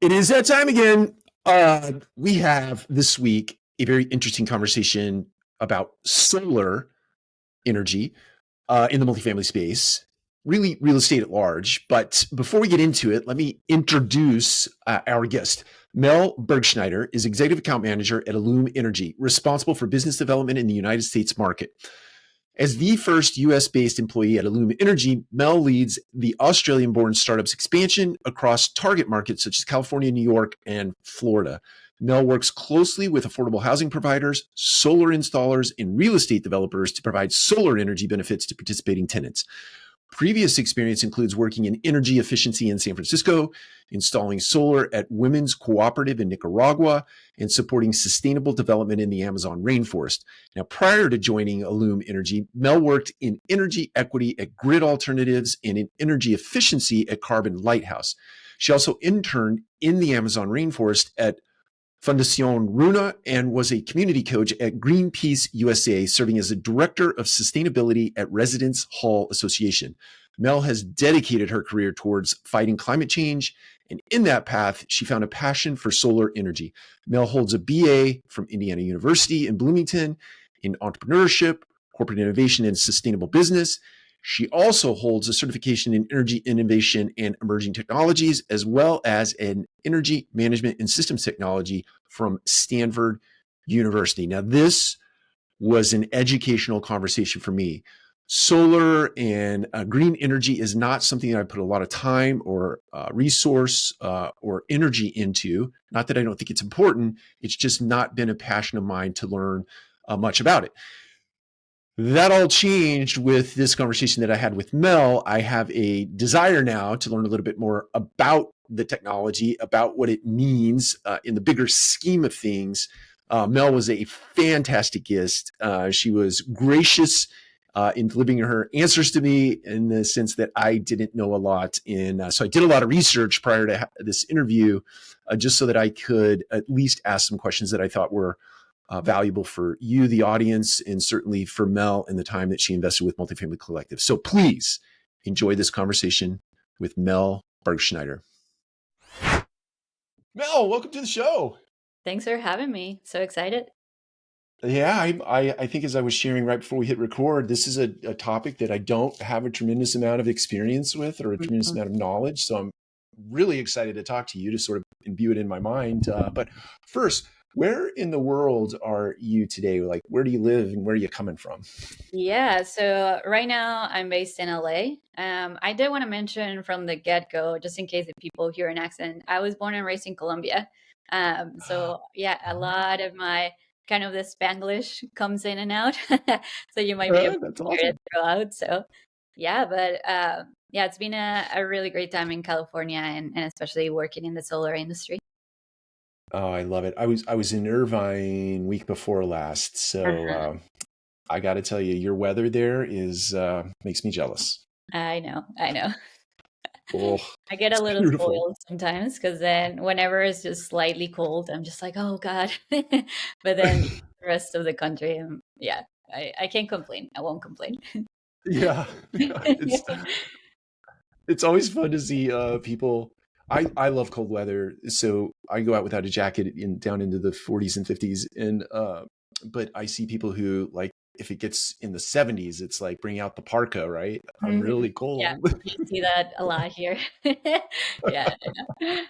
It is that time again. We have this week a very interesting conversation about solar energy in the multifamily space, really real estate at large. But before we get into it, let me introduce our guest. Mel Bergsneider is Executive Account Manager at Allume Energy, responsible for business development in the United States market. As the first US-based employee at Allume Energy, Mel leads the Australian-born startup's expansion across target markets such as California, New York, and Florida. Mel works closely with affordable housing providers, solar installers, and real estate developers to provide solar energy benefits to participating tenants. Previous experience includes working in energy efficiency in San Francisco, installing solar at Women's Cooperative in Nicaragua, and supporting sustainable development in the Amazon rainforest. Now, prior to joining Allume Energy, Mel worked in energy equity at Grid Alternatives and in energy efficiency at Carbon Lighthouse. She also interned in the Amazon rainforest at Fundación Runa and was a community coach at Greenpeace USA, serving as the director of sustainability at Residence Hall Association. Mel has dedicated her career towards fighting climate change, and in that path, she found a passion for solar energy. Mel holds a BA from Indiana University in Bloomington in entrepreneurship, corporate innovation, and sustainable business. She also holds a certification in energy innovation and emerging technologies, as well as an energy management and systems technology from Stanford University. Now, this was an educational conversation for me. Solar and green energy is not something that I put a lot of time or resource or energy into. Not that I don't think it's important. It's just not been a passion of mine to learn much about it. That all changed with this conversation that I had with Mel. I have a desire now to learn a little bit more about the technology, about what it means in the bigger scheme of things. Mel was a fantastic guest. She was gracious in delivering her answers to me in the sense that I didn't know a lot. So I did a lot of research prior to this interview just so that I could at least ask some questions that I thought were valuable for you, the audience, and certainly for Mel and the time that she invested with Multifamily Collective. So please enjoy this conversation with Mel Bergsneider. Mel, welcome to the show. Thanks for having me. So excited. Yeah, I think as I was sharing right before we hit record, this is a topic that I don't have a tremendous amount of experience with or a tremendous amount of knowledge. So I'm really excited to talk to you to sort of imbue it in my mind. But first, where in the world are you today? Like, where do you live and where are you coming from? Yeah, so right now I'm based in LA. I did want to mention from the get-go, just in case if people hear an accent, I was born and raised in Colombia. So yeah, a lot of my kind of the Spanglish comes in and out. So you might be able That's to hear it awesome. throughout. So yeah, but yeah, it's been a really great time in California and especially working in the solar industry. Oh, I love it. I was in Irvine week before last, so I got to tell you, your weather there is makes me jealous. I know, I know. Oh, I get a it's little beautiful. spoiled sometimes because then whenever it's just slightly cold, I'm just like, oh God. But then the rest of the country, yeah, I can't complain. I won't complain. Yeah, yeah, it's always fun to see people. I love cold weather, so I go out without a jacket in down into the 40s and 50s, and but I see people who like if it gets in the 70s, it's like bring out the parka, right? I'm Mhm. really Yeah, cold. you see that a lot here. Yeah, I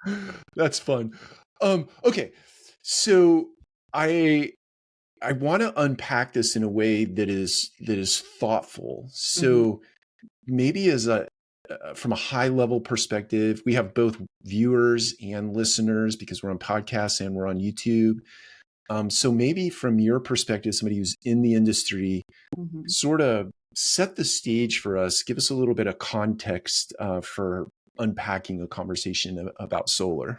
know. That's fun. Okay, so I I want to unpack this in a way that is thoughtful. Mhm. So maybe as a from a high level perspective, we have both viewers and listeners because we're on podcasts and we're on YouTube. So maybe from your perspective, somebody who's in the industry, Mhm. sort of set the stage for us. Give us a little bit of context for unpacking a conversation about solar.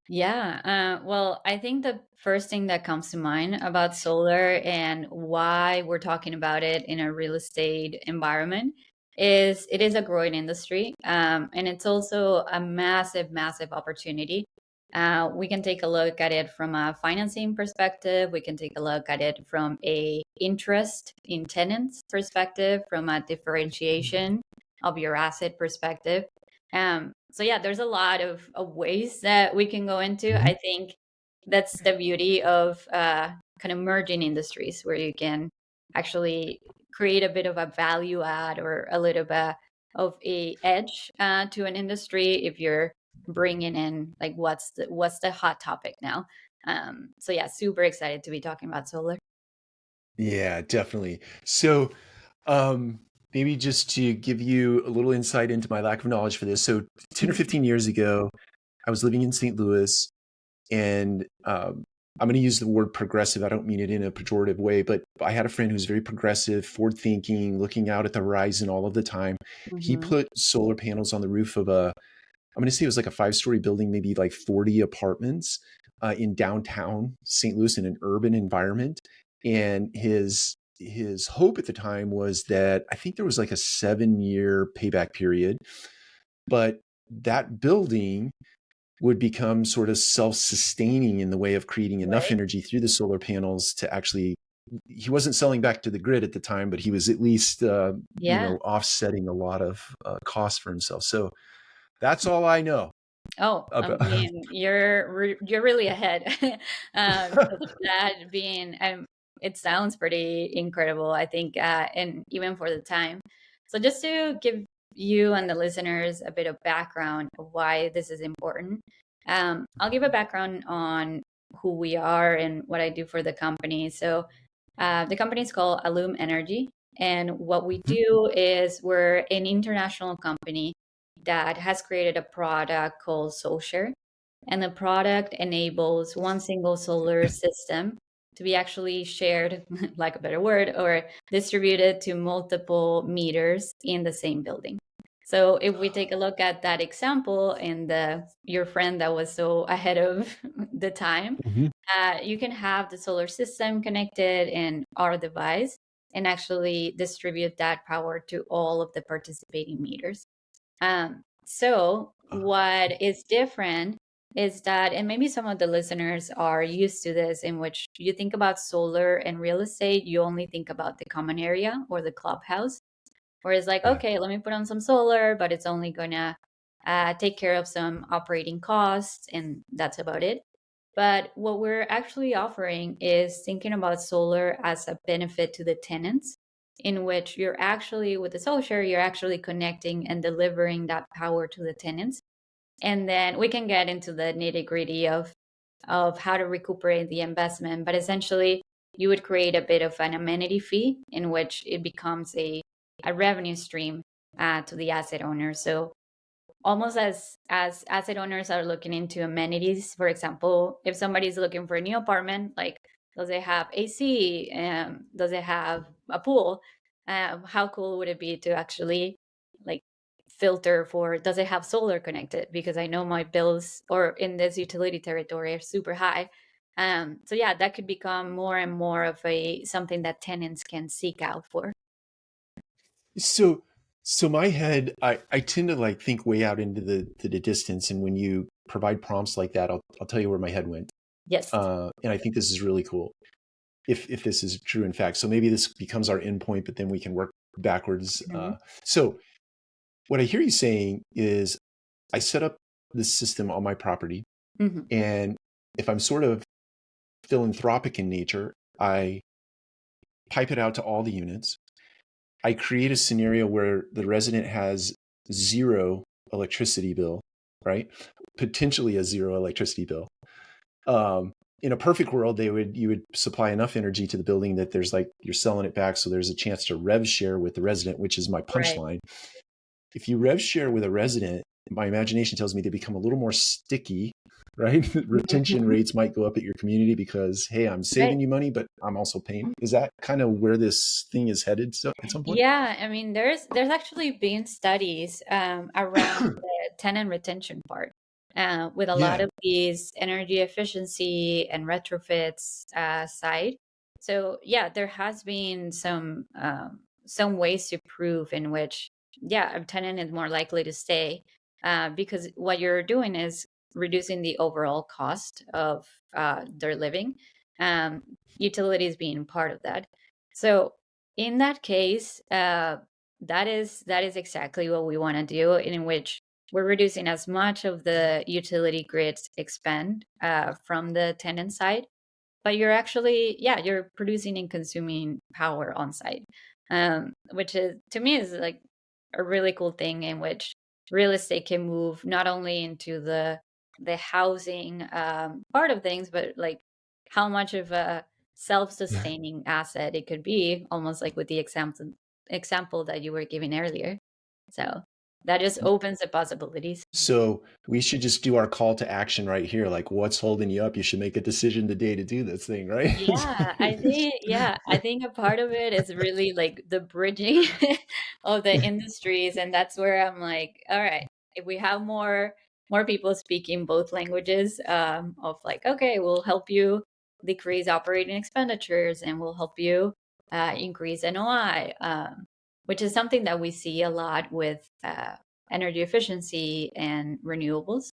Yeah, well, I think the first thing that comes to mind about solar and why we're talking about it in a real estate environment is it is a growing industry, and it's also a massive, massive opportunity. We can take a look at it from a financing perspective. We can take a look at it from a interest in tenants perspective, from a differentiation of your asset perspective. So yeah, there's a lot of ways that we can go into. Mhm. I think that's the beauty of kind of merging industries, where you can actually create a bit of a value add or a little bit of a edge to an industry if you're bringing in like what's the hot topic now. So yeah, super excited to be talking about solar. Yeah, definitely. So, um, maybe just to give you a little insight into my lack of knowledge for this. So, 10 or Mhm. 15 years ago, I was living in St. Louis, and I'm going to use the word progressive. I don't mean it in a pejorative way, but I had a friend who's very progressive, forward thinking, looking out at the horizon all of the time. He Mhm. put solar panels on the roof of I'm going to say it was like a 5-story building, maybe like 40 apartments in downtown St. Louis in an urban environment. And his hope at the time was that I think there was like a 7-year payback period, but that building would become sort of self-sustaining in the way of creating enough Right. energy through the solar panels to actually, he wasn't selling back to the grid at the time, but he was at least Yeah. offsetting a lot of costs for himself. So that's all I know Oh, I about. mean, you're really ahead. So that being, it sounds pretty incredible, I think, and even for the time. So just to give you and the listeners a bit of background of why this is important, I'll give a background on who we are and what I do for the company. So the company is called Allume Energy, and what we do is we're an international company that has created a product called SolShare. And the product enables one single solar system to be actually shared, like a better word, or distributed to multiple meters in the same building. So if we take a look at that example and your friend that was so ahead of the time, Mhm. you can have the solar system connected in our device and actually distribute that power to all of the participating meters. So what is different is that, and maybe some of the listeners are used to this, in which you think about solar and real estate, you only think about the common area or the clubhouse, where it's like, Yeah. okay, let me put on some solar, but it's only gonna take care of some operating costs, and that's about it. But what we're actually offering is thinking about solar as a benefit to the tenants, in which you're actually, with the SolShare, you're actually connecting and delivering that power to the tenants. And then we can get into the nitty gritty of how to recuperate the investment. But essentially, you would create a bit of an amenity fee in which it becomes a revenue stream to the asset owner. So almost as asset owners are looking into amenities, for example, if somebody's looking for a new apartment, like does it have AC, does it have a pool, how cool would it be to actually like filter for, does it have solar connected, because I know my bills or in this utility territory are super high. So yeah, that could become more and more of a something that tenants can seek out for. So, so my head, I tend to like think way out into the distance, and when you provide prompts like that, I'll tell you where my head went. Yes. And I think this is really cool if this is true in fact. So maybe this becomes our endpoint, but then we can work backwards. Mhm. So what I hear you saying is, I set up this system on my property, Mhm. and if I'm sort of philanthropic in nature, I pipe it out to all the units. I create a scenario where the resident has zero electricity bill, right? Potentially a zero electricity bill. Um, in a perfect world, you would supply enough energy to the building that there's like you're selling it back, so there's a chance to rev share with the resident, which is my Right. punchline. If you rev share with a resident, my imagination tells me they become a little more sticky, right? Retention Mhm. rates might go up at your community because, hey, I'm Right. saving you money, but I'm also paying. Is that kind of where this thing is headed at some point? Yeah, I mean, there's actually been studies around the tenant retention part, with a lot Yeah. of these energy efficiency and retrofits side. So yeah, there has been some ways to prove in which, yeah, a tenant is more likely to stay, because what you're doing is reducing the overall cost of their living, um, utilities being part of that. So in that case, that is exactly what we want to do, in which we're reducing as much of the utility grids expend from the tenant side, but you're actually, yeah, you're producing and consuming power on site, which is, to me, is like a really cool thing in which real estate can move not only into the housing part of things, but like how much of a self-sustaining asset it could be, almost like with the example that you were giving earlier. So that just opens the possibilities. So we should just do our call to action right here. Like, what's holding you up? You should make a decision today to do this thing, right? Yeah, I think a part of it is really like the bridging of the industries, and that's where I'm like, all right, if we have more people speaking both languages, of like, okay, we'll help you decrease operating expenditures, and we'll help you increase NOI, which is something that we see a lot with energy efficiency and renewables.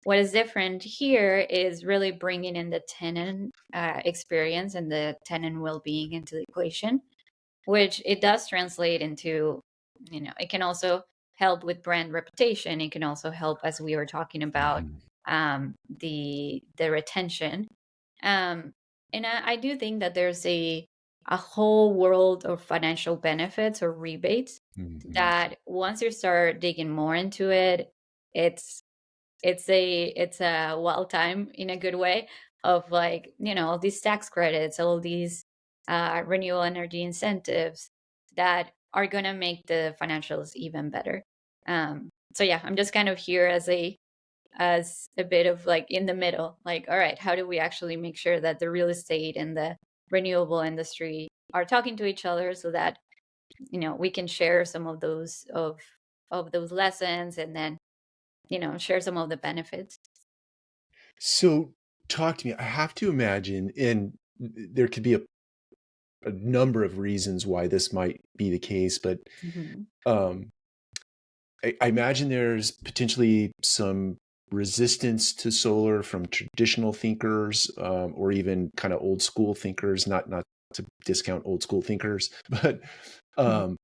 What is different here is really bringing in the tenant experience and the tenant well-being into the equation, which it does translate into, it can also help with brand reputation. It can also help, as we were talking about, Mhm, the retention. Um, and I do think that there's a whole world of financial benefits or rebates mhm. that once you start digging more into it, it's it's a wild time in a good way of like, all these tax credits, all these renewable energy incentives that are gonna make the financials even better. So yeah, I'm just kind of here as a bit of like in the middle, like, all right, how do we actually make sure that the real estate and the renewable industry are talking to each other so that we can share some of those lessons, and then share some of the benefits. So talk to me. I have to imagine, and there could be a number of reasons why this might be the case, but Mhm. um, I imagine there's potentially some resistance to solar from traditional thinkers, or even kind of old school thinkers. Not to discount old school thinkers, but Mhm. um,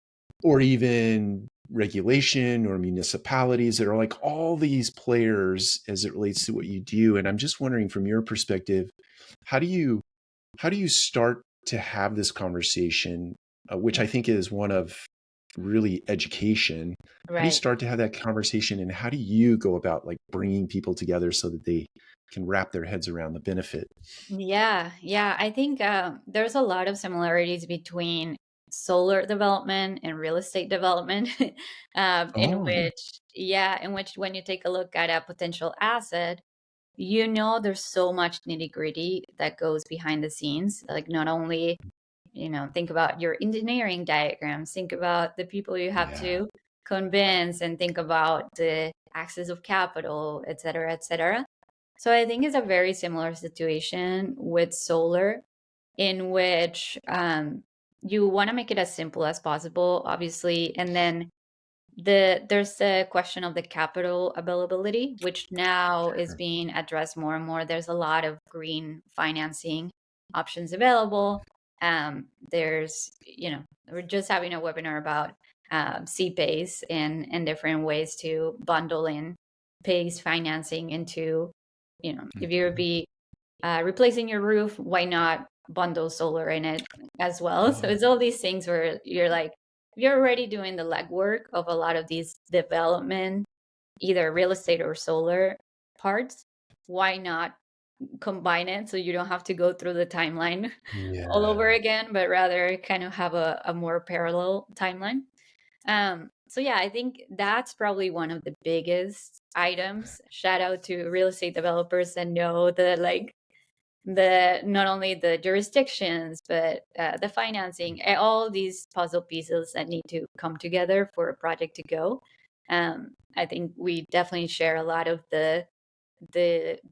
or even regulation or municipalities that are like all these players as it relates to what you do. And I'm just wondering, from your perspective, how do you how do you start to have this conversation, which I think is one of really education? How do you Right. start to have that conversation, and how do you go about like bringing people together so that they can wrap their heads around the benefit? Yeah, yeah. I think there's a lot of similarities between solar development and real estate development, in Oh, yeah. which, yeah, in which when you take a look at a potential asset, there's so much nitty gritty that goes behind the scenes. Like, not only, think about your engineering diagrams, think about the people you have Yeah. to convince, and think about the access of capital, et cetera, et cetera. So I think it's a very similar situation with solar, in which you want to make it as simple as possible, obviously, and then there's the question of the capital availability, which now is Sure. being addressed more and more. There's a lot of green financing options available. We're just having a webinar about CPACE and different ways to bundle in PACE financing into, if you're Mhm. be replacing your roof, why not bundle solar in it as well? So Oh, it's all these things where you're like, you're already doing the legwork of a lot of these development, either real estate or solar parts. Why not combine it so you don't have to go through the timeline all over yeah. again, but rather kind of have a more parallel timeline? So yeah, I think that's probably one of the biggest items. Shout out to real estate developers that know the like the not only the jurisdictions, but the financing, all these puzzle pieces that need to come together for a project to go. I think we definitely share a lot of the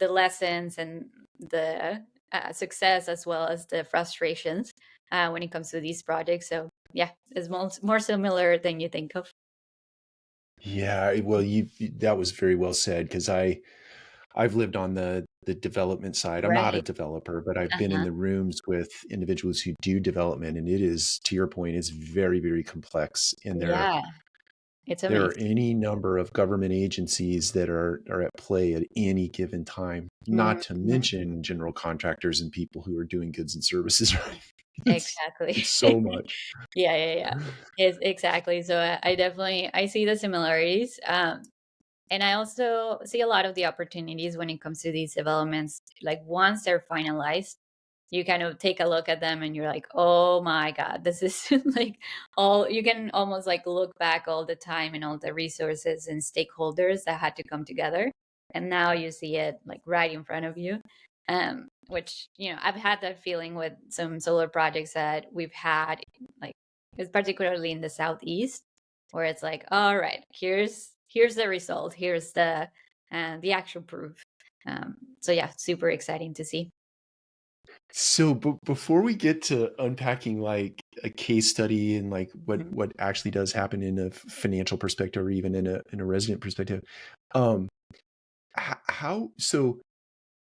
lessons and the success, as well as the frustrations when it comes to these projects. So yeah, it's more similar than you think of. Yeah, well, that was very well said, because I've lived on the development side. I'm not a Right. developer, but I've been in Uh-huh. the rooms with individuals who do development, and it is, to your point, it's very, very complex, and Yeah. It's There are amazing. any number of government agencies that are at play at any given time, not to Mhm. mention general contractors and people who are doing goods and services, right? Exactly. It's so much. Yeah, yeah, yeah. Yes, exactly. So I definitely I see the similarities. And I also see a lot of the opportunities when it comes to these developments. Like once they're finalized, you kind of take a look at them and you're like, oh my God, this is like all you can almost like look back all the time and all the resources and stakeholders that had to come together. And now you see it like right in front of you. Which, I've had that feeling with some solar projects that we've had, like, it's particularly in the Southeast, where it's like, all right, here's the result, here's the actual proof. So yeah, super exciting to see. So, before we get to unpacking like a case study and like Mhm. what actually does happen in a financial perspective or even in a resident perspective, um, how so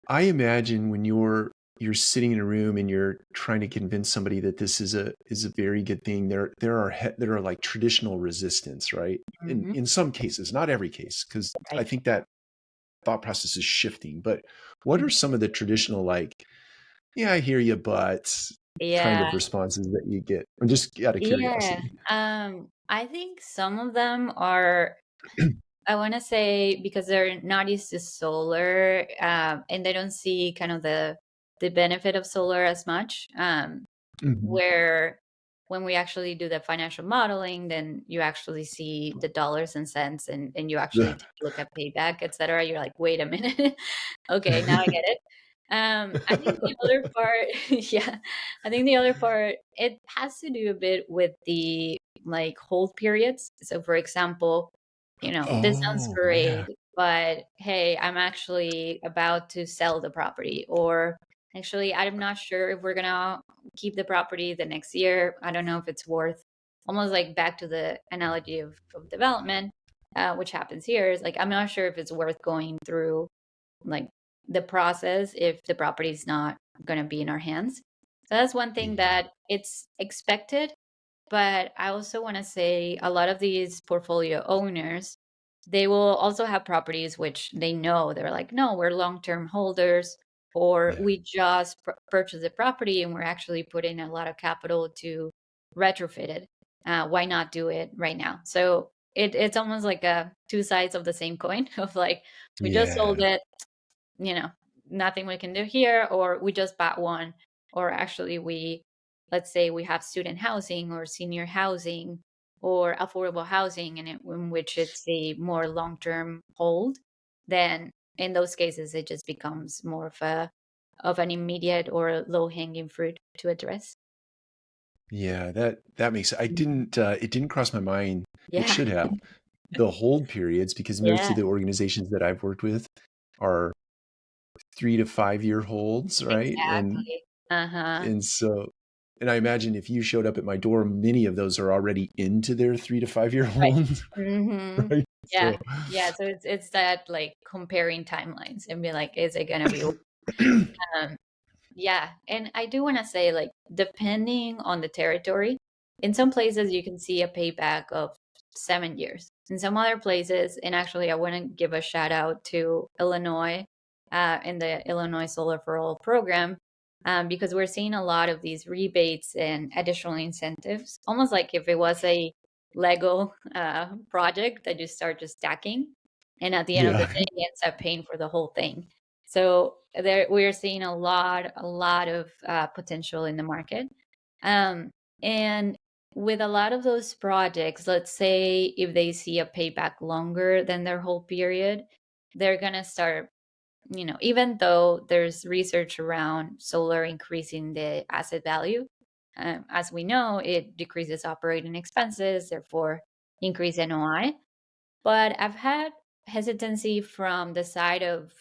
I imagine when you're sitting in a room and you're trying to convince somebody that this is a very good thing. There are like traditional resistance, right? Mhm. In some cases, not every case, because I Right. think that thought process is shifting. But what Mhm. are some of the traditional like, yeah, I hear you, but kind Yeah. of responses that you get? I'm just out of Yeah. curiosity. I think some of them are, I want to say, because they're not used to solar, and they don't see kind of the benefit of solar as much. Mhm. Where when we actually do the financial modeling, then you actually see the dollars and cents, and you actually Yeah. take a look at payback, etc. You're like, wait a minute. Okay, now I get it. I think the other part, yeah, I think the other part, it has to do a bit with the like hold periods. So, for example, this sounds Oh, great, yeah. but hey, I'm actually about to sell the property, or actually, I'm not sure if we're gonna keep the property the next year. I don't know if it's worth, almost like back to the analogy of development, which happens here, is like, I'm not sure if it's worth going through like the process if the property is not going to be in our hands. So that's one thing Yeah. that it's expected. But I also want to say a lot of these portfolio owners, they will also have properties which they know they're like, no, we're long term holders, or Yeah. we just purchased the property and we're actually putting a lot of capital to retrofit it. Why not do it right now? So it's almost like a two sides of the same coin of like, we just sold Yeah. it, you know, nothing we can do here, or we just bought one, or actually let's say we have student housing or senior housing or affordable housing, and in which it's a more long-term hold, then in those cases it just becomes more of an immediate or low-hanging fruit to address. Yeah, that makes Mhm. it didn't cross my mind. It Yeah. should have. The hold periods, because most Yeah, of the organizations that I've worked with are 3 to 5 year holds, right? exactly. Uh-huh. And so and I imagine if you showed up at my door, many of those are already into their 3 to 5 year Right. holds, Hmm. right? So Yeah. Yeah. So it's that like comparing timelines and be like, is it gonna be um yeah. And I do want to say, like, depending on the territory, in some places you can see a payback of 7 years. In some other places, and actually I want to give a shout out to Illinois, in the Illinois Solar for All program, because we're seeing a lot of these rebates and additional incentives, almost like if it was a Lego project that you start just stacking, and at the end of the yeah. day, it ends up paying for the whole thing. So there, we're seeing a lot of potential in the market, and with a lot of those projects, let's say if they see a payback longer than their whole period, they're gonna start, even though there's research around solar increasing the asset value, as we know, it decreases operating expenses, therefore increase NOI. But I've had hesitancy from the side of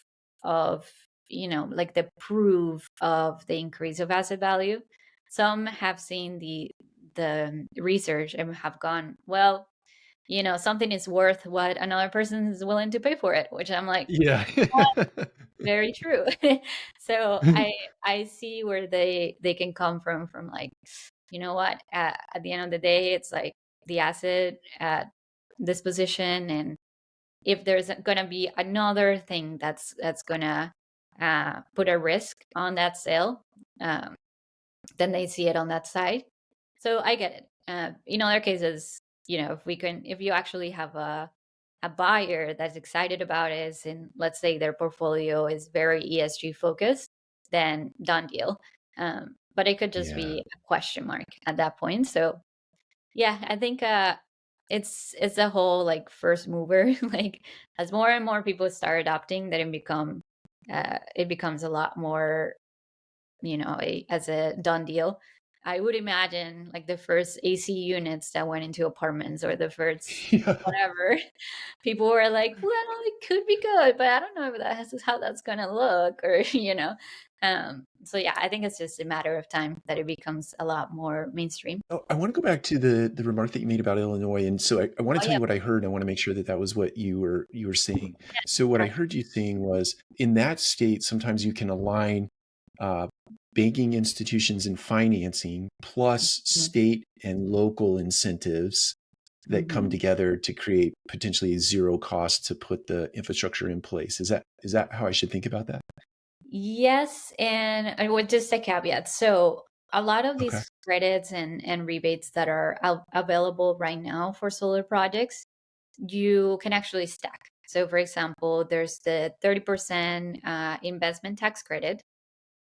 like the proof of the increase of asset value. Some have seen the research and have gone, well, something is worth what another person is willing to pay for it, which I'm like, Yeah. very true. So I see where they can come from like, you know what, at the end of the day, it's like the asset. disposition, and if there's going to be another thing that's going to put a risk on that sale, um, then they see it on that side. So I get it. In other cases, if you actually have a buyer that's excited about it, and let's say their portfolio is very ESG focused, then done deal. But it could just Yeah. be a question mark at that point. So yeah, I think it's a whole like first mover. Like as more and more people start adopting, then it becomes a lot more, as a done deal. I would imagine like the first AC units that went into apartments, or the first Yeah. whatever, people were like, well, it could be good, but I don't know if that's how that's gonna look, or so yeah, I think it's just a matter of time that it becomes a lot more mainstream. Oh, I want to go back to the remark that you made about Illinois, and so I want to Oh tell yeah. you what I heard. I want to make sure that that was what you were saying. So what I Correct. heard you saying was, in that state, sometimes you can align uh, banking institutions and financing plus state and local incentives that come Mm-hmm. together to create potentially zero cost to put the infrastructure in place. Is that how I should think about that? Yes, and with just a caveat. So a lot of Okay. these credits and rebates that are available right now for solar projects, you can actually stack. So for example, there's the 30% investment tax credit,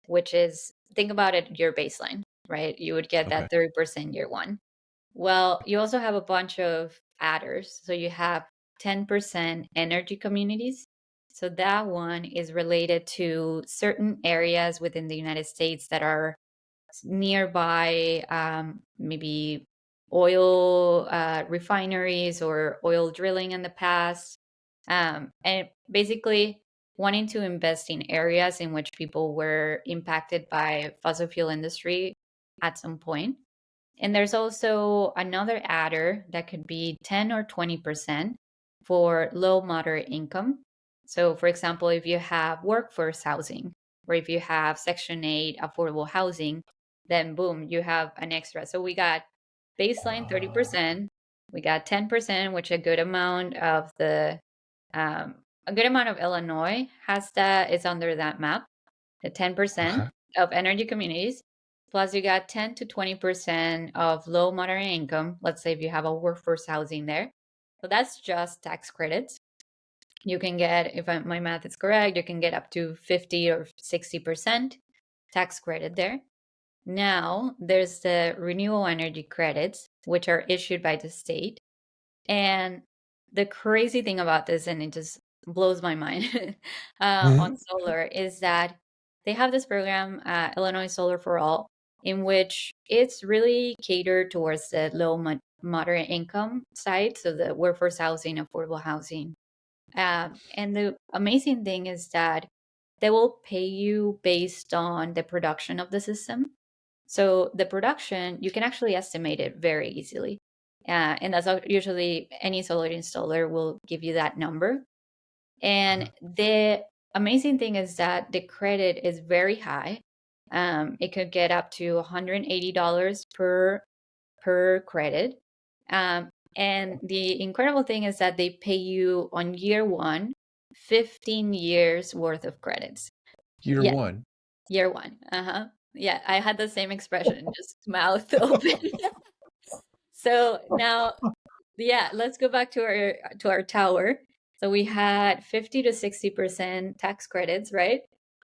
which is, think about it, your baseline, right? You would get Okay. that 30% year one. Well, you also have a bunch of adders. So you have 10% energy communities. So that one is related to certain areas within the United States that are nearby, maybe oil refineries or oil drilling in the past. And basically wanting to invest in areas in which people were impacted by fossil fuel industry at some point. And there's also another adder that could be 10 or 20% for low moderate income. So, for example, if you have workforce housing, or if you have Section 8 affordable housing, then boom, you have an extra. So we got baseline Oh. 30%, we got 10%, which a good amount of Illinois has that, is under that map, the 10% Okay. of energy communities, plus you got 10 to 20% of low moderate income. Let's say if you have a workforce housing there. So that's just tax credits. You can get, if my math is correct, you can get up to 50 or 60% tax credit there. Now there's the renewable energy credits, which are issued by the state. And the crazy thing about this, and it just blows my mind on solar, is that they have this program, Illinois Solar for All, in which it's really catered towards the low moderate income side, so the workforce housing, affordable housing. And the amazing thing is that they will pay you based on the production of the system. So the production, you can actually estimate it very easily. And that's usually any solar installer will give you that number. And the amazing thing is that the credit is very high. It could get up to $180 per credit. And the incredible thing is that they pay you on year one 15 years worth of credits. Year Yeah, one. year one. Uh-huh. Yeah, I had the same expression, just mouth open. So now, yeah, let's go back to our tower. So we had 50 to 60% tax credits, right?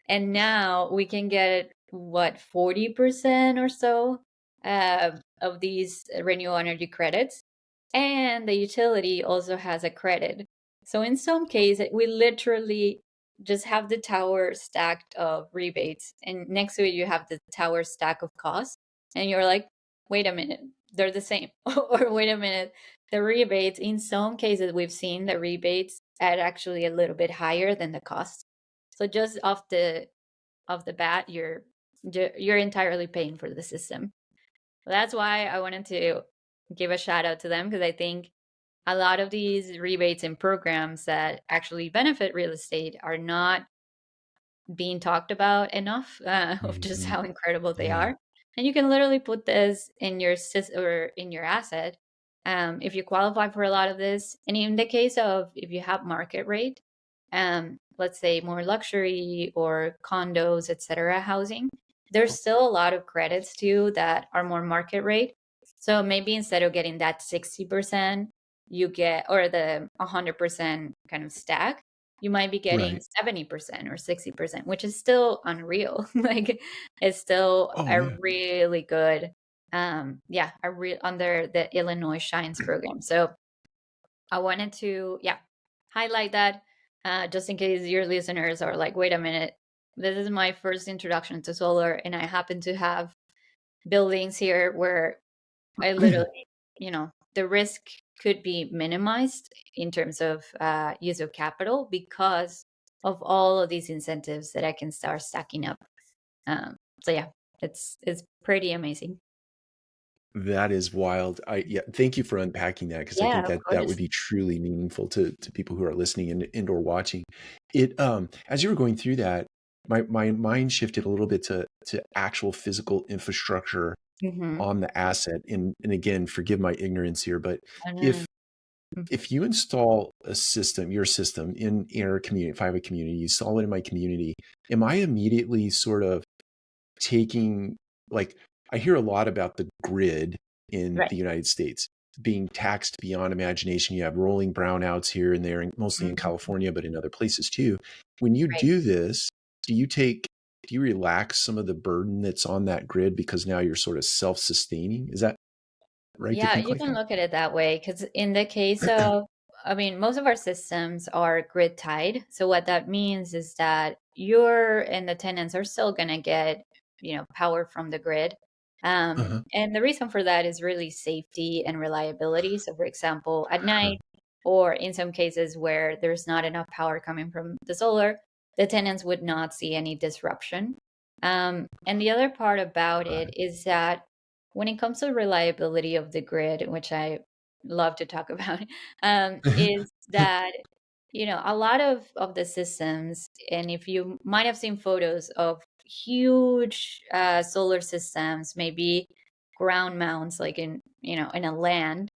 And now we can get what, 40% or so of these renewable energy credits. And the utility also has a credit. So in some cases, we literally just have the tower stacked of rebates, and next to it, you have the tower stack of costs. And you're like, wait a minute, they're the same. Or wait a minute, the rebates, in some cases, we've seen the rebates at actually a little bit higher than the cost. So just off the bat, you're entirely paying for the system. That's why I wanted to give a shout out to them, because I think a lot of these rebates and programs that actually benefit real estate are not being talked about enough, of just Mhm. how incredible they Yeah. are. And you can literally put this in your or in your asset, if you qualify for a lot of this. And in the case of if you have market rate, let's say more luxury or condos, etc., housing, there's still a lot of credits too that are more market rate. So maybe instead of getting that 60%, you get, or the 100% kind of stack, you might be getting Right. 70% or 60%, which is still unreal. Like it's still Oh a yeah. really good, yeah, under the Illinois Shines program. So I wanted to, yeah, highlight that, just in case your listeners are like, wait a minute, this is my first introduction to solar, and I happen to have buildings here where I literally, the risk could be minimized in terms of use of capital because of all of these incentives that I can start stacking up. So yeah, it's pretty amazing. That is wild. Yeah, thank you for unpacking that because I Yeah, think of that that would course. be truly meaningful to people who are listening and or watching. It as you were going through that, my mind shifted a little bit to actual physical infrastructure Mm-hmm. on the asset. And again, forgive my ignorance here, but I know. if if you install a system, your system in your community, if I have a community, you install it in my community, am I immediately sort of taking, like, I hear a lot about the grid in Right. the United States being taxed beyond imagination. You have rolling brownouts here and there, mostly in Mhm. California, but in other places too. When you Right. do this, do you take do you relax some of the burden that's on that grid because now you're sort of self-sustaining? Is that right to Yeah, think you like can that? look at it that way because in the case of, I mean, most of our systems are grid tied. So what that means is that you're and the tenants are still going to get, power from the grid. Uh-huh. And the reason for that is really safety and reliability. So, for example, at night, or in some cases where there's not enough power coming from the solar, the tenants would not see any disruption. And the other part about Got it it. is that when it comes to reliability of the grid, which I love to talk about, is that a lot of the systems, and if you might have seen photos of huge solar systems, maybe ground mounts, like in a land.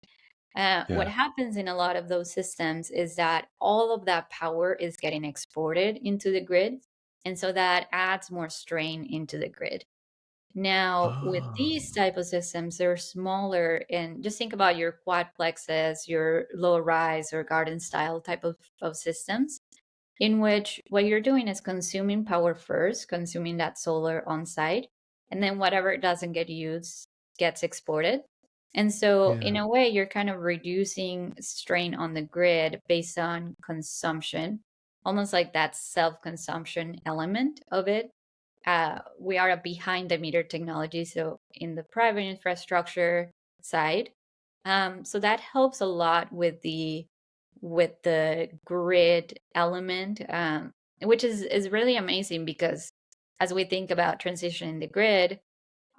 What Yeah. happens in a lot of those systems is that all of that power is getting exported into the grid, and so that adds more strain into the grid. Now, with these Oh, type of systems, they're smaller, and just think about your quadplexes, your low rise or garden style type of systems, in which what you're doing is consuming power first, consuming that solar on site, and then whatever doesn't get used gets exported. And so, in yeah. a way, you're kind of reducing strain on the grid based on consumption, almost like that self consumption element of it. We are a behind the meter technology, so in the private infrastructure side, so that helps a lot with the grid element, which is really amazing because as we think about transitioning the grid,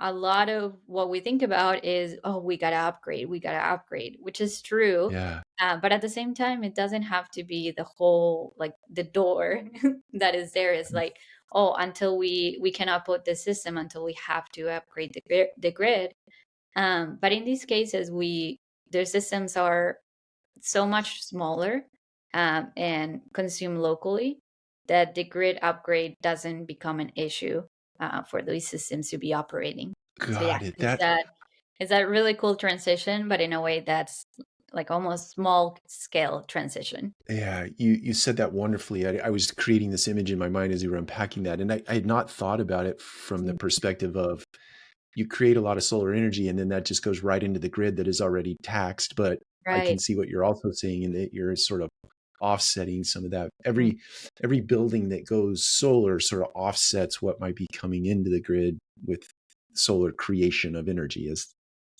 a lot of what we think about is, oh, we gotta upgrade, which is true. Yeah. But at the same time, it doesn't have to be the whole, like the door that is there is like, oh, until we cannot put the system until we have to upgrade the grid. But in these cases, their systems are so much smaller, and consume locally, that the grid upgrade doesn't become an issue for these systems to be operating. So yeah, Got it. it's that really cool transition, but in a way that's like almost small scale transition. Yeah, you said that wonderfully. I was creating this image in my mind as you were unpacking that, and I had not thought about it from the Mm. perspective of you create a lot of solar energy, and then that just goes right into the grid that is already taxed. But I can Right. see what you're also saying in that you're sort of offsetting some of that. Mm. Every building that goes solar sort of offsets what might be coming into the grid with solar creation of energy. Is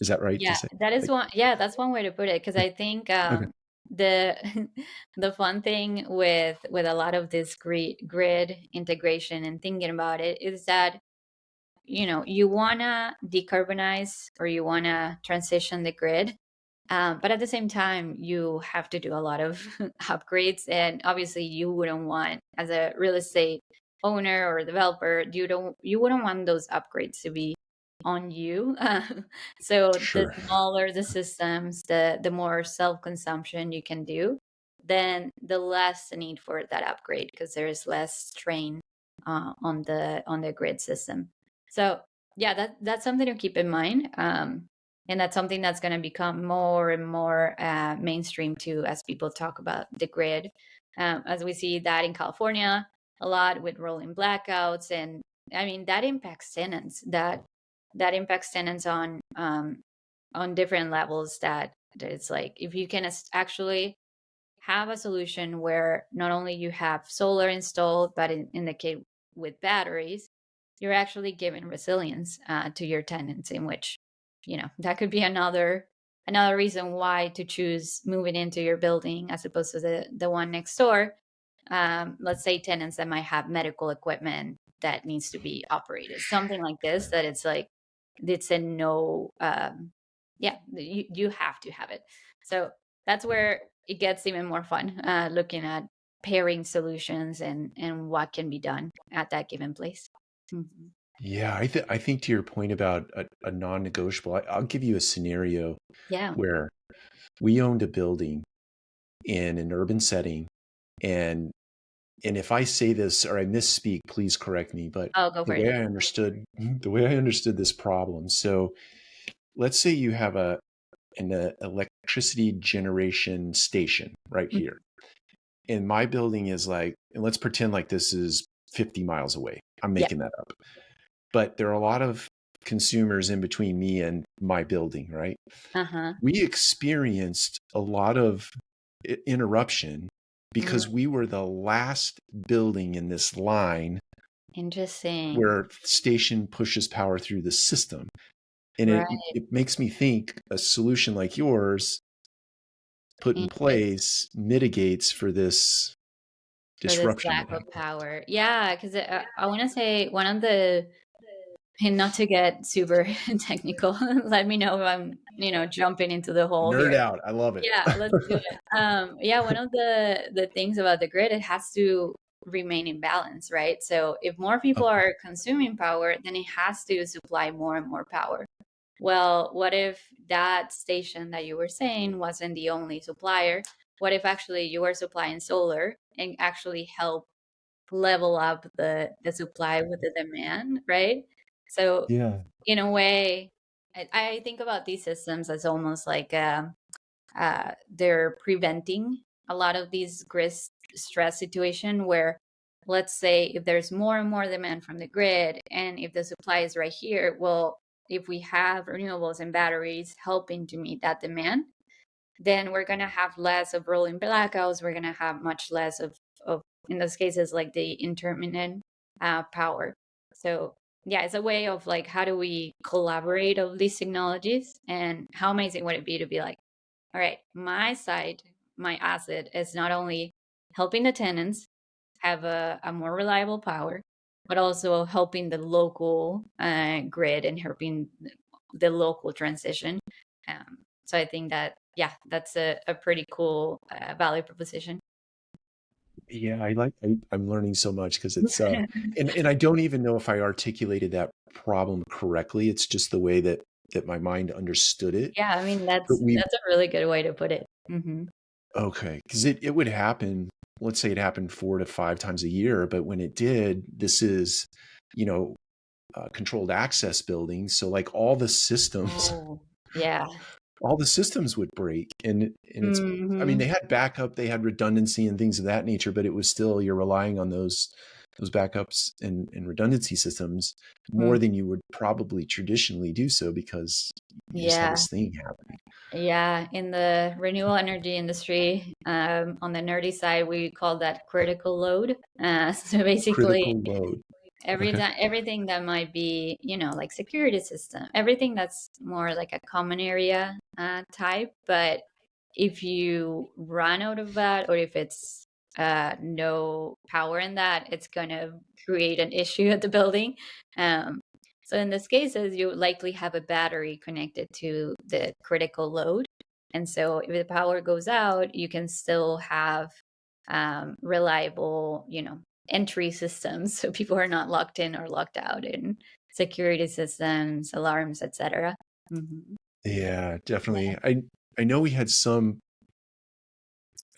that right to Yeah, say? that is Like, one. Yeah, that's one way to put it. Because I think okay, the the fun thing with a lot of this grid integration and thinking about it is that you wanna decarbonize or you wanna transition the grid, but at the same time you have to do a lot of upgrades, and obviously you wouldn't want, as a real estate owner or developer, you wouldn't want those upgrades to be on you. So the Sure. smaller the systems, the more self-consumption you can do, then the less the need for that upgrade, because there is less strain on the grid system. So yeah, that's something to keep in mind. And that's something that's going to become more and more mainstream too, as people talk about the grid. As we see that in California a lot with rolling blackouts, and I mean that impacts tenants. That impacts tenants on different levels. That it's like, if you can actually have a solution where not only you have solar installed, but in the case with batteries, you're actually giving resilience to your tenants, in which, that could be another reason why to choose moving into your building as opposed to the one next door. Let's say tenants that might have medical equipment that needs to be operated, something like this, that it's like, it's a no, yeah, you have to have it. So that's where it gets even more fun, looking at pairing solutions and what can be done at that given place. Mhm. Yeah, I think to your point about a non-negotiable, I'll give you a scenario Yeah. where we owned a building in an urban setting, and if I say this or I misspeak, please correct me, but Oh, go the for it. way I understood the way I understood this problem. So let's say you have an electricity generation station right Mm. here. And my building is like, and let's pretend like this is 50 miles away. I'm Yeah. making that up. But there are a lot of consumers in between me and my building, right? Uh-huh. We experienced a lot of interruption Mm. because we were the last building in this line Interesting. where station pushes power through the system. And Right. it makes me think a solution like yours put in place mitigates for this For this disruption lack that of happens. power. Yeah, because I want to say one of the, and not to get super technical, let me know if I'm, jumping into the hole Nerd here. out. I love it. Yeah, let's do it. Yeah, one of the things about the grid, it has to remain in balance, right? So if more people Okay. are consuming power, then it has to supply more and more power. Well, what if that station that you were saying wasn't the only supplier? What if actually you were supplying solar and actually help level up the supply with the demand, right? So Yeah. in a way, I think about these systems as almost like, they're preventing a lot of these grid stress situation where, let's say, if there's more and more demand from the grid, and if the supply is right here, well, if we have renewables and batteries helping to meet that demand, then we're going to have less of rolling blackouts. We're going to have much less of, in those cases, like the intermittent power. So yeah, it's a way of like, how do we collaborate of these technologies, and how amazing would it be to be like, all right, my side, my asset is not only helping the tenants have a more reliable power, but also helping the local grid and helping the local transition. So I think that, yeah, that's a pretty cool value proposition. Yeah, I'm learning so much because it's and I don't even know if I articulated that problem correctly. It's just the way that my mind understood it. Yeah, I mean, But we that's a really good way to put it. Hmm. okay, because it would happen, let's say it happened 4 to 5 times a year, but when it did, this is, you know, controlled access buildings, so like Oh, yeah. all the systems would break, and it's, I mean, Hmm. they had backup, they had redundancy and things of that nature, but it was still, you're relying on those backups and redundancy systems more than you would probably traditionally do so because you just had Yeah. this thing happening. Yeah, in the renewable energy industry, on the nerdy side, we call that critical load. So basically, Critical load. every Okay. time, everything that might be, like security system, everything that's more like a common area type. But if you run out of that, or if it's no power in that, it's going to create an issue at the building. Um, so in this cases, you likely have a battery connected to the critical load. And so if the power goes out, you can still have reliable, entry systems, so people are not locked in or locked out. And security systems, alarms, etc. Hmm. Yeah, definitely. I know we had some.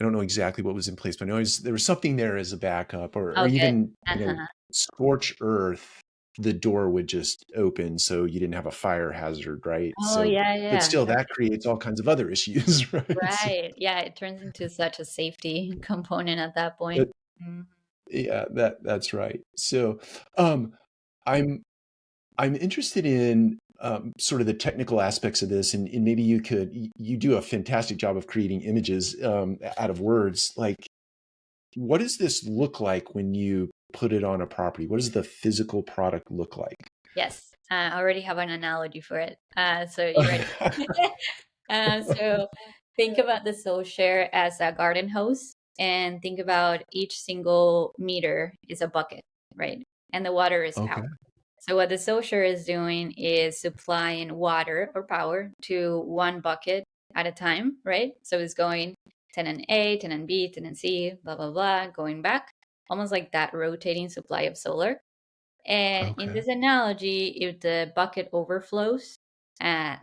I don't know exactly what was in place, but I know there was something there as a backup, or Oh, good. even Uh-huh. scorch earth. The door would just open, so you didn't have a fire hazard, right? Oh, So, yeah, but yeah. still, that creates all kinds of other issues, right? So, Right. Yeah, it turns into such a safety component at that point. but Mhm. yeah, that's right. So, um, I'm I'm interested in sort of the technical aspects of this, and maybe you do a fantastic job of creating images out of words. Like, what does this look like when you put it on a property? What does the physical product look like? Yes, I already have an analogy for it. So you ready? So think about the SolShare as a garden hose, and think about each single meter is a bucket, right? And the water is Okay. power. So what the SolShare is doing is supplying water or power to one bucket at a time, right? So it's going tenant A, tenant B, tenant C, blah blah blah, going back, almost like that rotating supply of solar. And in Okay. this analogy, if the bucket overflows,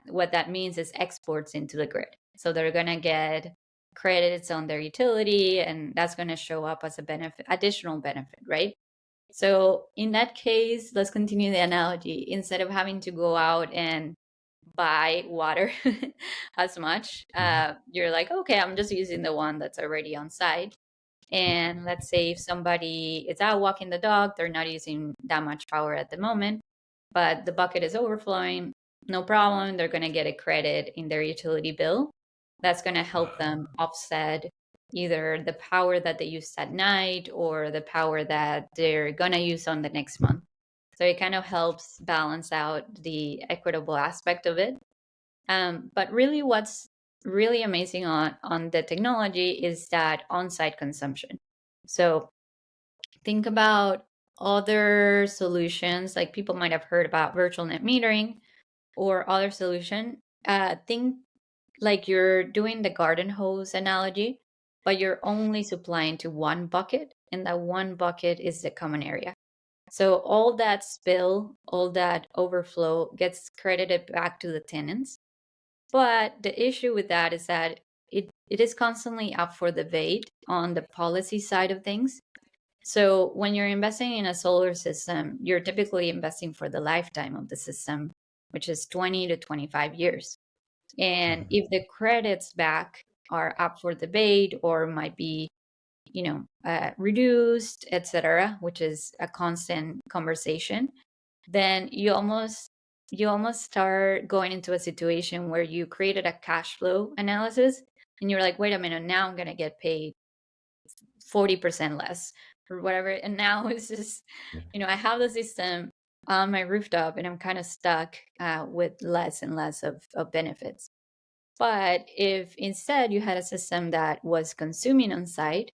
what that means is exports into the grid. So they're going to get credits on their utility, and that's going to show up as a benefit, additional benefit, right? So in that case, let's continue the analogy. Instead of having to go out and buy water as much, Mhm. you're like, okay, I'm just using the one that's already on site. And let's say if somebody is out walking the dog, they're not using that much power at the moment, but the bucket is overflowing, no problem. They're going to get a credit in their utility bill. That's going to help them offset either the power that they used at night or the power that they're going to use on the next month. So it kind of helps balance out the equitable aspect of it. But really, what's really amazing on the technology is that on-site consumption. So think about other solutions, like people might have heard about virtual net metering or other solution. Think like you're doing the garden hose analogy, but you're only supplying to one bucket, and that one bucket is the common area. So all that spill, all that overflow gets credited back to the tenants, but the issue with that is that it is constantly up for debate on the policy side of things. So when you're investing in a solar system, you're typically investing for the lifetime of the system, which is 20 to 25 years. And Mhm. if the credits back are up for debate or might be, reduced, etc., which is a constant conversation, then you almost start going into a situation where you created a cash flow analysis and you're like, wait a minute, now I'm going to get paid 40% less or whatever. And now it's just, Yeah. I have the system on my rooftop and I'm kind of stuck with less and less of benefits. But if instead you had a system that was consuming on site,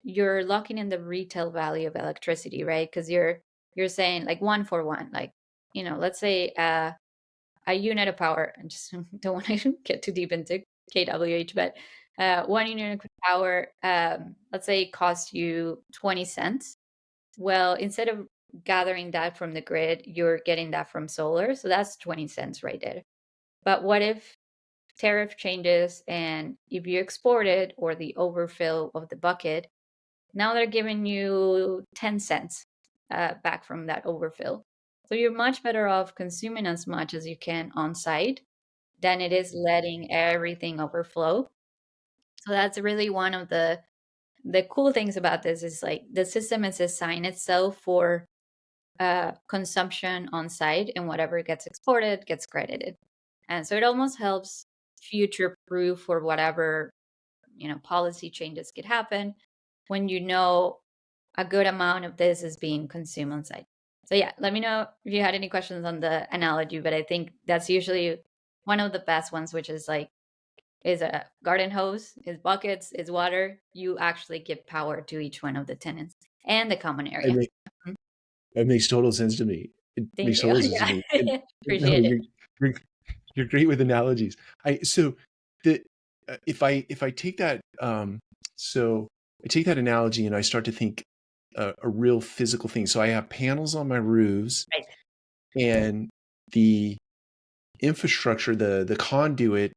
you're locking in the retail value of electricity, right? Because you're saying like one for one, like, let's say a unit of power. I just don't want to get too deep into kWh, but one unit of power, let's say, costs you 20 cents. Well, instead of gathering that from the grid, you're getting that from solar. So that's 20 cents right there. But what if tariff changes and if you export it or the overfill of the bucket, now they're giving you 10 cents back from that overfill. So you're much better off consuming as much as you can on site than it is letting everything overflow. So that's really one of the cool things about this is like the system is designed itself for consumption on site, and whatever gets exported gets credited. And so it almost helps future proof for whatever policy changes could happen when a good amount of this is being consumed on site. So yeah, let me know if you had any questions on the analogy, but I think that's usually one of the best ones, which is like is a garden hose, is buckets, is water. You actually give power to each one of the tenants and the common It, area. ma- Mhm. it makes total sense to me. It Thank makes you. total sense to me. And Yeah. no, Appreciate it. you're you're great with analogies. I so the if I take that so I take that analogy and I start to think a real physical thing. So I have panels on my roofs, Right. and the infrastructure, the conduit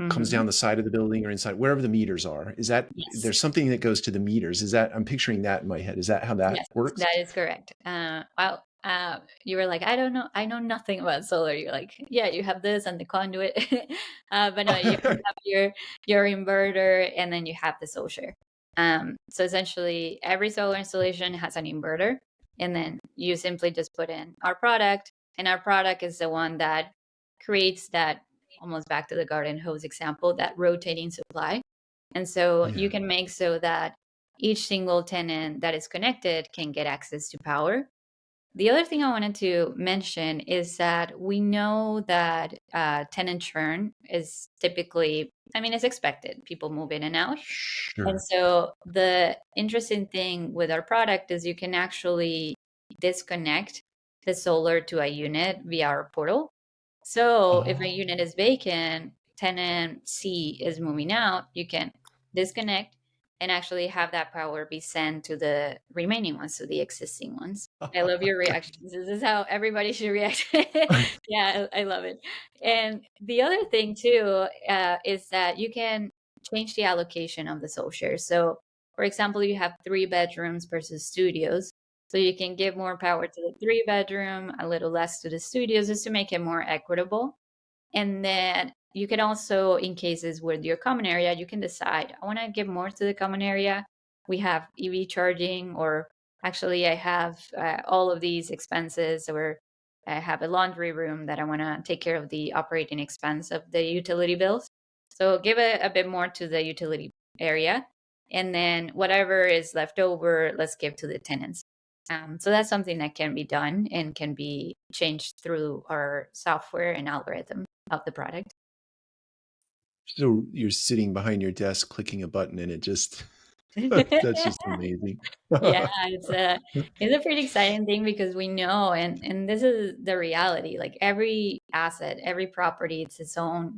comes Hmm. down the side of the building or inside wherever the meters are. Is that Yes. there's something that goes to the meters? Is that I'm picturing that in my head? Is that how that Yes, works? that is correct. Well, you were like, I don't know, I know nothing about solar. You're like, yeah, you have this and the conduit, but no, you have your inverter, and then you have the SolShare. So essentially, every solar installation has an inverter, and then you simply just put in our product, and our product is the one that creates that, almost back to the garden hose example, that rotating supply. And so you Yeah, can make so that each single tenant that is connected can get access to power. The other thing I wanted to mention is that we know that tenant churn is typically, I mean, it's expected. People move in and out. And sure. so the interesting thing with our product is you can actually disconnect the solar to a unit via our portal. So if a Oh, unit is vacant, tenant C is moving out, you can disconnect and actually have that power be sent to the remaining ones, to the existing ones. I love your reactions. This is how everybody should react. Yeah, I love it. And the other thing too is that you can change the allocation of the SolShare. So, for example, you have 3 bedrooms versus studios. So you can give more power to the 3 bedroom, a little less to the studios, just to make it more equitable. And then you can also, in cases with your common area, you can decide, I want to give more to the common area. We have EV charging, or actually, I have all of these expenses, or I have a laundry room that I want to take care of the operating expense of the utility bills. So give a bit more to the utility area. And then whatever is left over, let's give to the tenants. So that's something that can be done and can be changed through our software and algorithm of the product. so you're sitting behind your desk clicking a button and it just that's just amazing. Yeah, it's a pretty exciting thing because we know, and this is the reality. Like every asset, every property, it's its own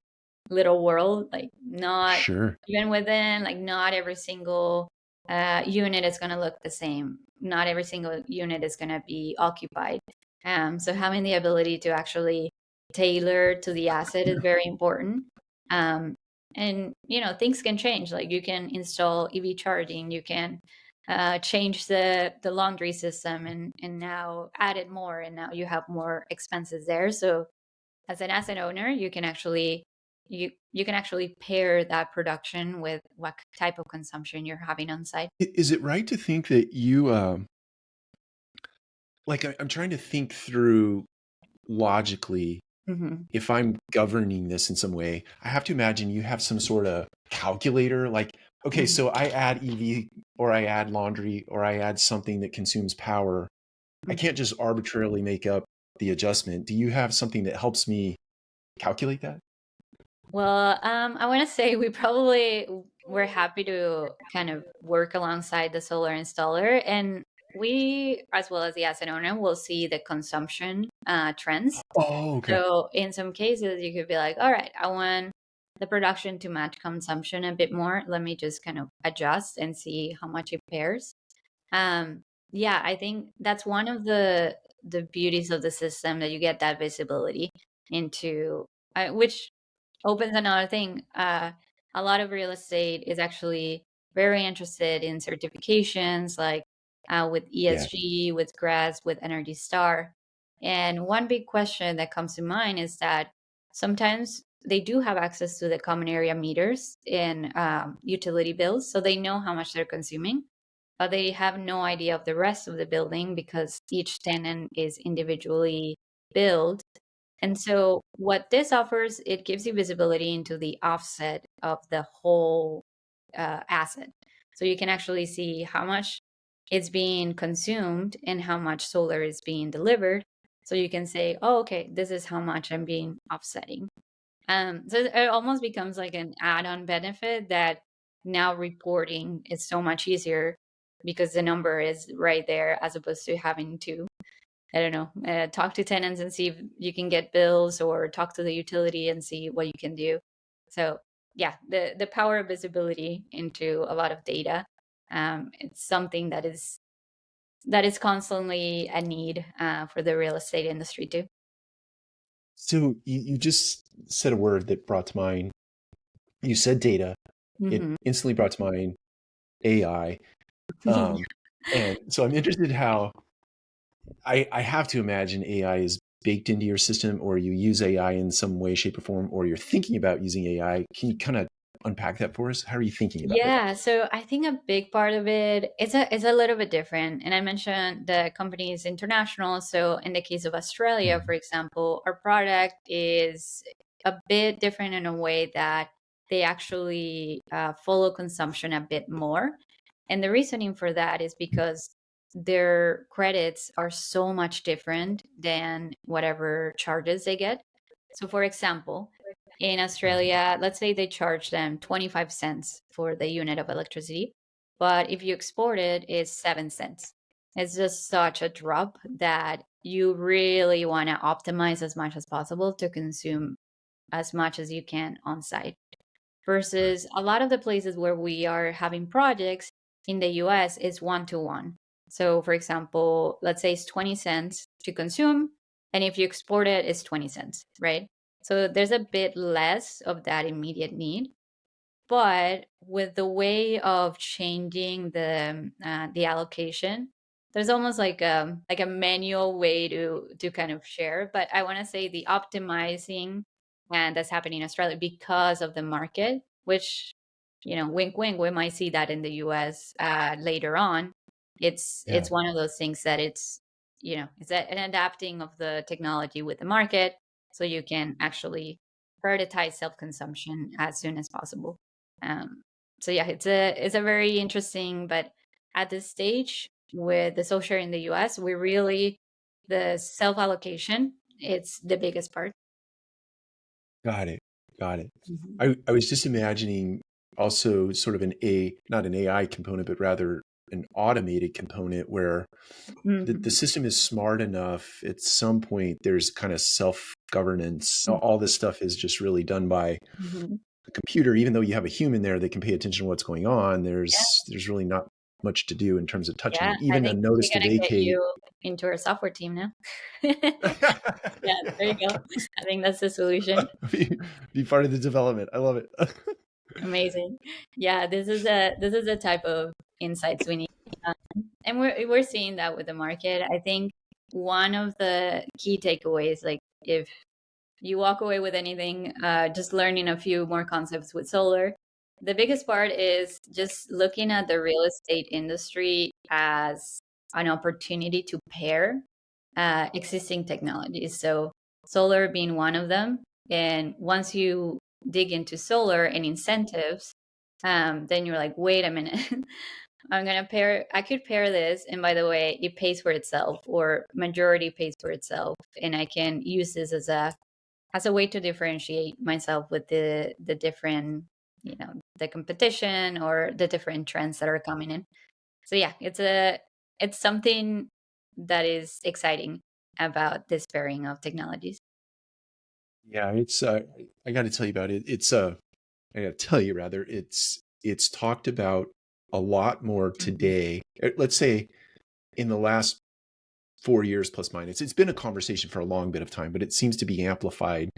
little world. Like not Sure. even within, like not every single unit is going to look the same. Not every single unit is going to be occupied. So having the ability to actually tailor to the asset is very important. Um, and things can change. Like you can install EV charging, you can change the laundry system, and now add it more, and now you have more expenses there. So as an asset owner, you can actually pair that production with what type of consumption you're having on site. Is it right to think that you like I'm trying to think through logically Hmm. if I'm governing this in some way, I have to imagine you have some sort of calculator. Like, okay, Hmm. so I add EV or I add laundry or I add something that consumes power. I Hmm. can't just arbitrarily make up the adjustment. Do you have something that helps me calculate that? Well, I want to say we're happy to kind of work alongside the solar installer, and we, as well as the asset owner, will see the consumption trends. Oh, okay. So in some cases, you could be like, all right, I want the production to match consumption a bit more. Let me just kind of adjust and see how much it pairs. Um, yeah, I think that's one of the beauties of the system, that you get that visibility into, which opens another thing. A lot of real estate is actually very interested in certifications, like with Yeah. ESG, with GRAS, with Energy Star. And one big question that comes to mind is that sometimes they do have access to the common area meters in utility bills, so they know how much they're consuming, but they have no idea of the rest of the building because each tenant is individually billed. And so what this offers, it gives you visibility into the offset of the whole asset. So you can actually see how much it's being consumed and how much solar is being delivered. So you can say, oh, okay, this is how much I'm being offsetting. So it almost becomes like an add-on benefit, that now reporting is so much easier because the number is right there, as opposed to having to, I don't know, talk to tenants and see if you can get bills, or talk to the utility and see what you can do. So yeah, the power of visibility into a lot of data, it's something that is that is constantly a need for the real estate industry too. So you just said a word that brought to mind. You said data. It Hmm. instantly brought to mind AI. Um, and so I'm interested how I have to imagine AI is baked into your system, or you use AI in some way, shape, or form, or you're thinking about using AI. Can you kind of unpack that for us? How are you thinking about it? Yeah, so I think a big part of it is a little bit different. And I mentioned the company is international. So in the case of Australia, for Mhm. example, our product is a bit different in a way that they actually follow consumption a bit more. And the reasoning for that is because their credits are so much different than whatever charges they get. So, for example, in Australia, let's say they charge them 25 cents for the unit of electricity, but if you export it, it's 7 cents. It's just such a drop that you really want to optimize as much as possible to consume as much as you can on site. Right. Versus a lot of the places where we are having projects in the US is 1 to 1. So, for example, let's say it's 20 cents to consume, and if you export it, it's 20 cents, right? So there's a bit less of that immediate need. But with the way of changing the allocation, there's almost like a manual way to kind of share. But I want to say the optimizing and that's happening in Australia because of the market, which wink wink, we might see that in the US later on. It's Yeah. one of those things that it's an adapting of the technology with the market, so you can actually prioritize self consumption as soon as possible. Um, so yeah, it's a very interesting, but at this stage with the SolShare in the US, we really the self allocation, it's the biggest part. Got it. Got it. Mhm. I was just imagining also sort of not an AI component, but rather an automated component where the Mhm. system is smart enough at some point there's kind of self governance. All this stuff is just really done by Mhm. the computer. Even though you have a human there that can pay attention to what's going on, Yeah, there's really not much to do in terms of touching yeah. it. I Even a think we notice to gotta get vacate. you into our software team now. Yeah, there you go. I think that's the solution. be, be part of the development. I love it. Amazing. Yeah, this is a type of insights we need. And we're seeing that with the market. I think one of the key takeaways, like if you walk away with anything, just learning a few more concepts with solar. The biggest part is just looking at the real estate industry as an opportunity to pair existing technologies. So, solar being one of them. And once you dig into solar and incentives, then you're like, wait a minute. I could pair this. And by the way, it pays for itself, or majority pays for itself. And I can use this as a way to differentiate myself with the different the competition or the different trends that are coming in. So yeah, it's something that is exciting about this pairing of technologies. Yeah, it's I got to tell you about it. I got to tell you rather, it's talked about a lot more Mhm. today. Let's say in the last 4 years plus minus. It's been a conversation for a long bit of time, but it seems to be amplified,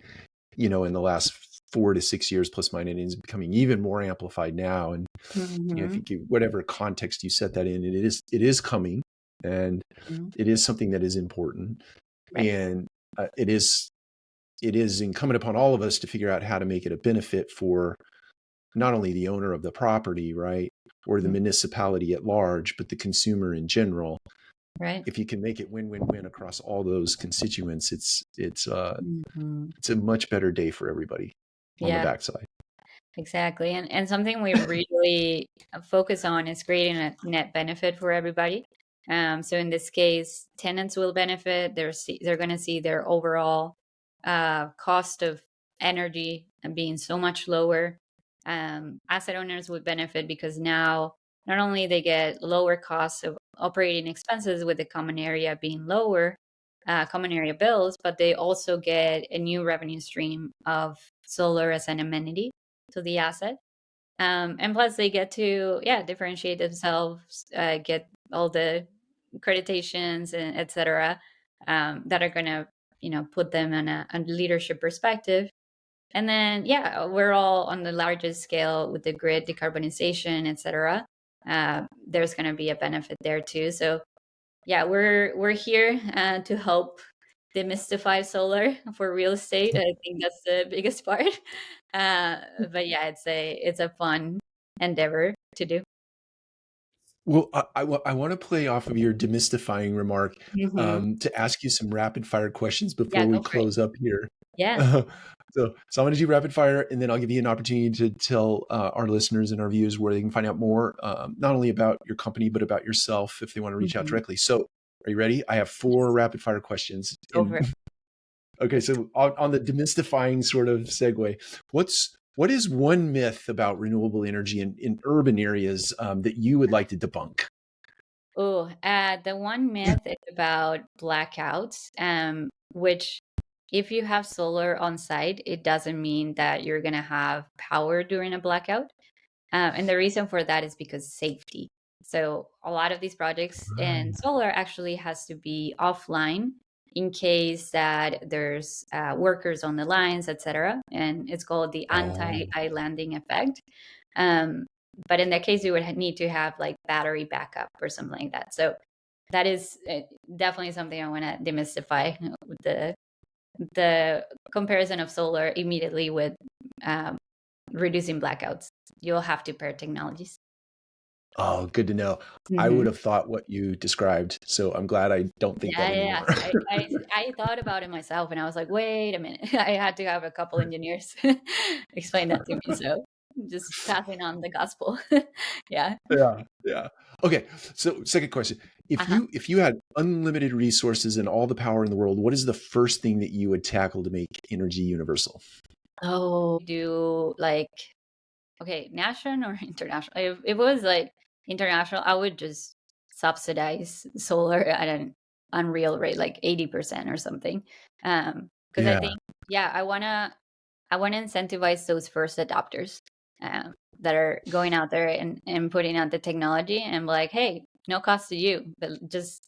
in the last 4 to 6 years plus minus, and is becoming even more amplified now. And I Mhm. think whatever context you set that in, it is coming, and Mhm. it is something that is important, Right. and it is incumbent upon all of us to figure out how to make it a benefit for not only the owner of the property, right, or the Mhm. municipality at large, but the consumer in general. Right. If you can make it win-win-win across all those constituents, Mhm. it's a much better day for everybody on the Yeah. backside. Exactly. And something we really focus on is creating a net benefit for everybody. So in this case, tenants will benefit. They're going to see their overall cost of energy being so much lower. Asset owners would benefit because now not only they get lower costs of operating expenses with the common area being lower, common area bills, but they also get a new revenue stream of solar as an amenity to the asset. And plus, they get to, yeah, differentiate themselves, get all the accreditations and etc. That are going to put them in a leadership perspective. And then yeah, we're all on the largest scale with the grid decarbonization, etc. There's going to be a benefit there too. So yeah, we're here to help demystify solar for real estate. I think that's the biggest part. But yeah, it's a fun endeavor to do. Well, I want to play off of your demystifying remark Hmm. to ask you some rapid fire questions Yeah, before we go for it. close up here. Yeah. Uh, so I'm going to do rapid fire, and then I'll give you an opportunity to tell our listeners and our viewers where they can find out more, not only about your company but about yourself if they want to reach out Hmm. directly. So, are you ready? I have four rapid fire questions. Go for it. Okay, so on the demystifying sort of segue, what is one myth about renewable energy in urban areas that you would like to debunk? Oh, the one myth is about blackouts, which if you have solar on site, it doesn't mean that you're going to have power during a blackout. And the reason for that is because safety. So a lot of these projects and solar actually has to be offline in case that there's workers on the lines, etc. And it's called the Oh, anti-islanding effect. Um, but in that case, you would need to have like battery backup or something like that. So that is definitely something I want to demystify with the comparison of solar immediately with um, reducing blackouts. You'll have to pair technologies. oh, good to know. I would Hmm. have thought what you described, so I'm glad I don't think Yeah, that yeah, anymore. yeah. I thought about it myself, and I was like, wait a minute. I had to have a couple engineers explain that to me. So just passing on the gospel. Yeah. Yeah, yeah. Okay, so second question. Uh-huh. If you had unlimited resources and all the power in the world, what is the first thing that you would tackle to make energy universal? Oh, do like okay, national or international? If it was like international, I would just subsidize solar at an unreal rate, like 80% or something. Because I Yeah. think, yeah, I wanna incentivize those first adopters that are going out there and putting out the technology and be like, hey, no cost to you, but just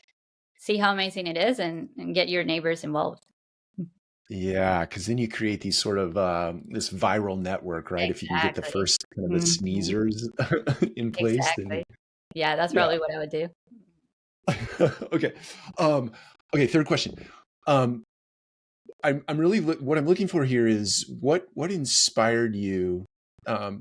see how amazing it is and get your neighbors involved. Yeah, because then you create these sort of this viral network, right? If you can get the Exactly. first kind of the Mhm. sneezers in place, then Exactly. Yeah, that's yeah. probably what I would do. Okay. Um, okay, third question. Um, I'm really what I'm looking for here is what inspired you.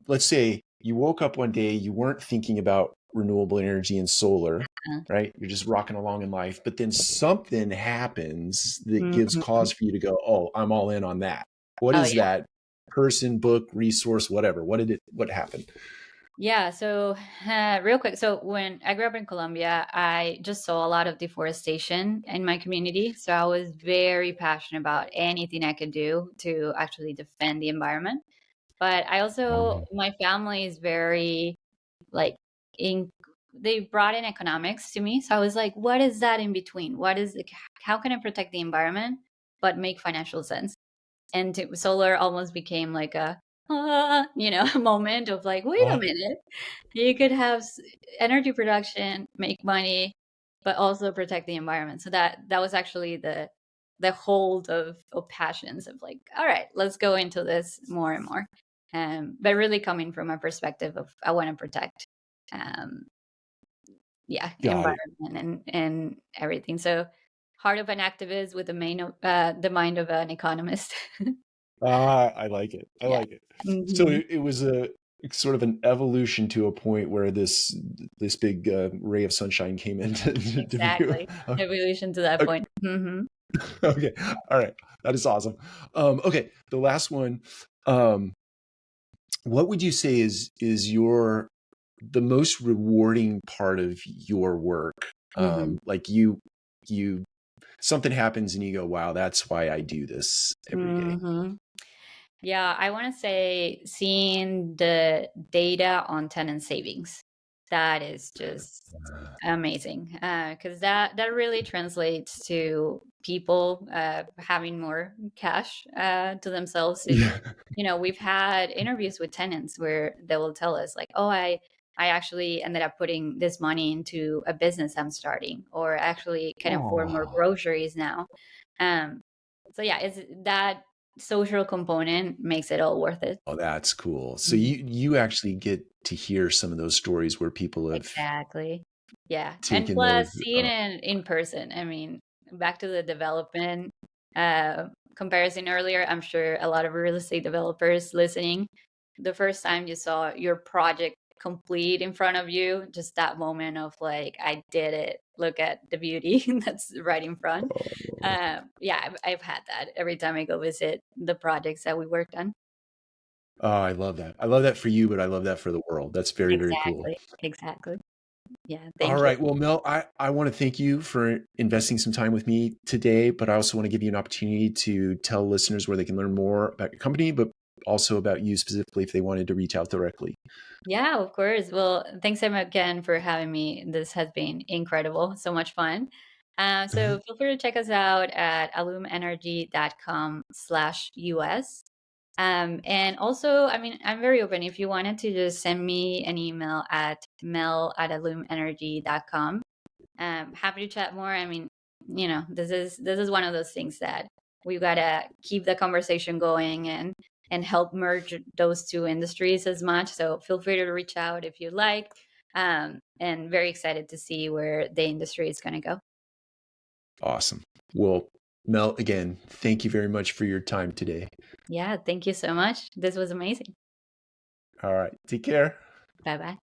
Let's say you woke up one day, you weren't thinking about renewable energy and solar, right? You're just rocking along in life, but then something happens that gives Mhm. cause for you to go, "Oh, I'm all in on that." What Oh, is yeah. that person, book, resource, whatever? What happened? Yeah, so real quick. So when I grew up in Colombia, I just saw a lot of deforestation in my community. So I was very passionate about anything I could do to actually defend the environment. But I also, Um, my family is very like in, they brought in economics to me. So I was like, what is that in between? What is the, how can I protect the environment, but make financial sense? And solar almost became like a, moment of like, wait a uh, minute, you could have energy production, make money, but also protect the environment. So that was actually the hold of passions of like, all right, let's go into this more and more. But really coming from a perspective of I want to protect, um, yeah, got it. environment and everything. So heart of an activist with the mind of an economist. Ah, I like it. I Yeah. like it. So Hmm. it was a sort of an evolution to a point where this big ray of sunshine came into to view. Exactly. Evolution to that Okay, point. Hmm. okay, all right, that is awesome. Okay, the last one. Um, what would you say is your the most rewarding part of your work? Hmm. Like you something happens and you go, wow, that's why I do this every day. Hmm. Yeah, I want to say seeing the data on tenant savings. That is just amazing because that really translates to people having more cash to themselves. Yeah. We've had interviews with tenants where they will tell us like, oh, I actually ended up putting this money into a business I'm starting, or actually can afford more Oh, groceries now. Um, so yeah, it's that social component makes it all worth it. oh, that's cool. So Mhm. you actually get to hear some of those stories where people have Exactly. Yeah, and taken plus those. seeing it in person. I mean, back to the development uh, comparison earlier. I'm sure a lot of real estate developers listening, the first time you saw your project complete in front of you, just that moment of like, I did it. Look at the beauty that's right in front. Yeah, I've had that every time I go visit the projects that we worked on. Oh, I love that. I love that for you, but I love that for the world. That's very, very cool. Exactly. Exactly. Yeah. All Thank you. right. Well, Mel, I want to thank you for investing some time with me today, but I also want to give you an opportunity to tell listeners where they can learn more about your company, but also about you specifically if they wanted to reach out directly. Yeah, of course. Well, thanks again for having me. This has been incredible. So much fun. So feel free to check us out at allumeenergy.com/US. And also, I mean, I'm very open. If you wanted to just send me an email at mel@allumeenergy.com, happy to chat more. I mean, this is one of those things that we've got to keep the conversation going and help merge those two industries as much. So feel free to reach out if you'd like. And very excited to see where the industry is going to go. Awesome. Well, Mel, again, thank you very much for your time today. Yeah, thank you so much. This was amazing. All right. Take care. Bye bye.